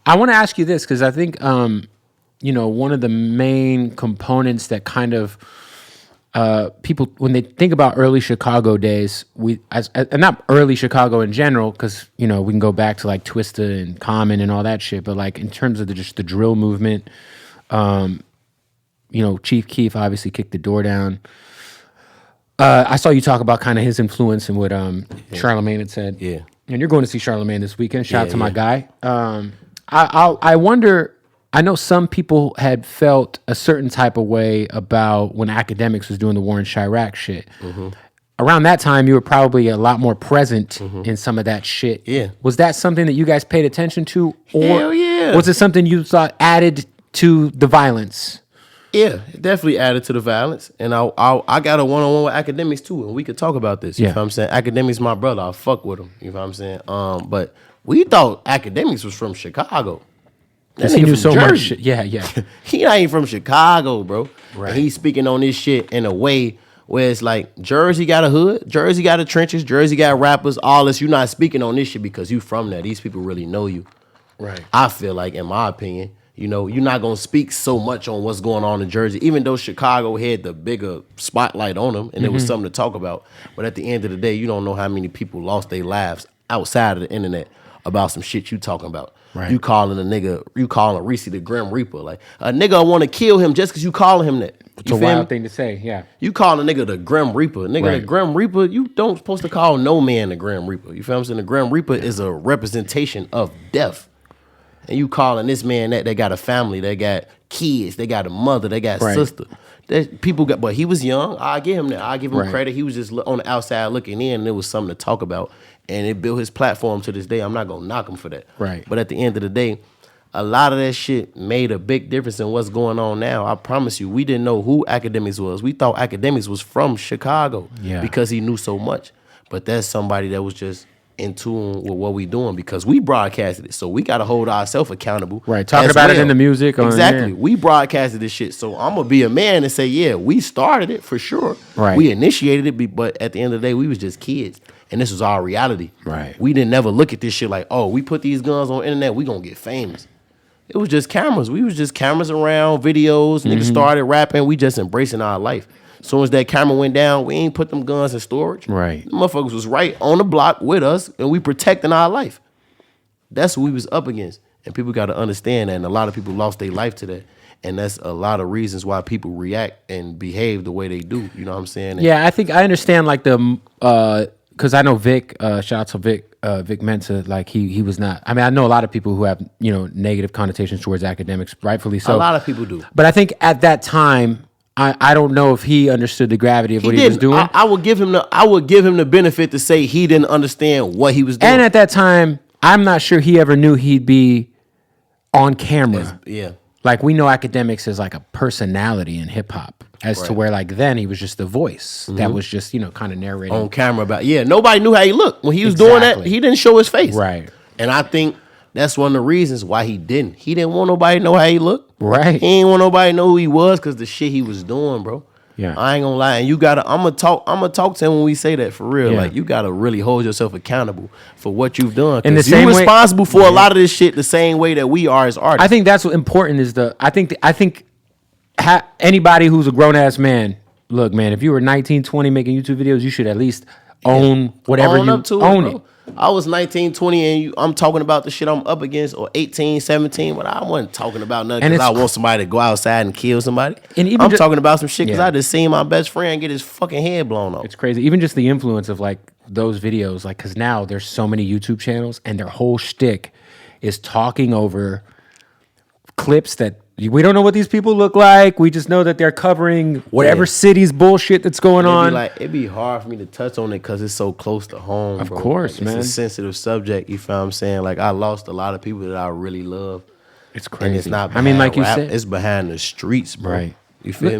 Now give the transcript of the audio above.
I want to ask you this because I think, one of the main components that kind of people, when they think about early Chicago days, and not early Chicago in general, because, we can go back to like Twista and Common and all that shit, but like in terms of just the drill movement, Chief Keef obviously kicked the door down. I saw you talk about kind of his influence and what Charlamagne had said. Yeah. And you're going to see Charlamagne this weekend. Shout out to my guy. I wonder, I know some people had felt a certain type of way about when Akademiks was doing the war in Chiraq shit. Mm-hmm. Around that time, you were probably a lot more present in some of that shit. Yeah. Was that something that you guys paid attention to? Or Hell yeah. was it something you thought added to the violence? Yeah, it definitely added to the violence. And I got a one-on-one with Akademiks too, and we could talk about this. You know what I'm saying? Akademiks my brother. I fuck with him. You know what I'm saying? But we thought Akademiks was from Chicago. Because he knew so much shit. Yeah. He not even from Chicago, bro. Right. And he's speaking on this shit in a way where it's like, Jersey got a hood, Jersey got the trenches, Jersey got rappers, all this. You're not speaking on this shit because you from there. These people really know you. Right. I feel like, in my opinion, you're not going to speak so much on what's going on in Jersey, even though Chicago had the bigger spotlight on them and there was something to talk about. But at the end of the day, you don't know how many people lost their lives outside of the internet about some shit you talking about. Right. You calling Reese the Grim Reaper. Like, a nigga want to kill him just because you calling him that. It's a wild thing to say, yeah. You call a nigga the Grim Reaper. Nigga, the Grim Reaper, you don't supposed to call no man the Grim Reaper. You feel what I'm saying? The Grim Reaper is a representation of death. And you calling this man that, they got a family, they got kids, they got a mother, they got a sister. But he was young. I give him that. I give him credit. He was just on the outside looking in, and it was something to talk about. And it built his platform to this day. I'm not gonna knock him for that. Right. But at the end of the day, a lot of that shit made a big difference in what's going on now. I promise you, we didn't know who Akademiks was. We thought Akademiks was from Chicago because he knew so much. But that's somebody that was just in tune with what we doing because we broadcasted it. So we got to hold ourselves accountable. Right. Talking about it in the music. Exactly. We broadcasted this shit. So I'm going to be a man and say, yeah, we started it for sure. Right. We initiated it, but at the end of the day, we was just kids. And this was our reality. Right. We didn't never look at this shit like, oh, we put these guns on the internet, we going to get famous. It was just cameras. We was just cameras around, videos. Niggas started rapping. We just embracing our life. As soon as that camera went down, we ain't put them guns in storage. Right. The motherfuckers was right on the block with us, and we protecting our life. That's what we was up against. And people got to understand that, and a lot of people lost their life to that. And that's a lot of reasons why people react and behave the way they do. You know what I'm saying? Yeah, I think I understand like the, because I know Vic, shout out to Vic Mensa, like he was not, I mean, I know a lot of people who have, negative connotations towards Akademiks, rightfully so. A lot of people do. But I think at that time, I don't know if he understood the gravity of what he was doing. I would give him the benefit to say he didn't understand what he was doing. And at that time, I'm not sure he ever knew he'd be on camera. Yeah. Like we know Akademiks as like a personality in hip hop, as to where like then he was just the voice that was just kind of narrating on camera about. Yeah, nobody knew how he looked when he was doing that. He didn't show his face. Right. And I think that's one of the reasons why he didn't. He didn't want nobody to know how he looked. Right. He didn't want nobody to know who he was because the shit he was doing, bro. Yeah. I ain't gonna lie. And I'm gonna talk to him when we say that for real. Yeah. Like, you gotta really hold yourself accountable for what you've done. In the Because same you're way, responsible for a lot of this shit the same way that we are as artists. I think that's what important is I think anybody who's a grown ass man, look, man, if you were 19, 20 making YouTube videos, you should at least own whatever you own it. I was 19, 20, and I'm talking about the shit I'm up against, or 18, 17, but I wasn't talking about nothing because I want somebody to go outside and kill somebody. And even I'm talking about some shit because I just seen my best friend get his fucking head blown off. It's crazy. Even just the influence of like those videos, like, because now there's so many YouTube channels and their whole shtick is talking over clips that we don't know what these people look like. We just know that they're covering whatever city's bullshit that's going on. It'd be hard for me to touch on it because it's so close to home. Of course, man. It's a sensitive subject. You feel what I'm saying? Like, I lost a lot of people that I really love. It's crazy. And it's not. I mean, like you said, it's behind the streets, bro. Right. You feel me?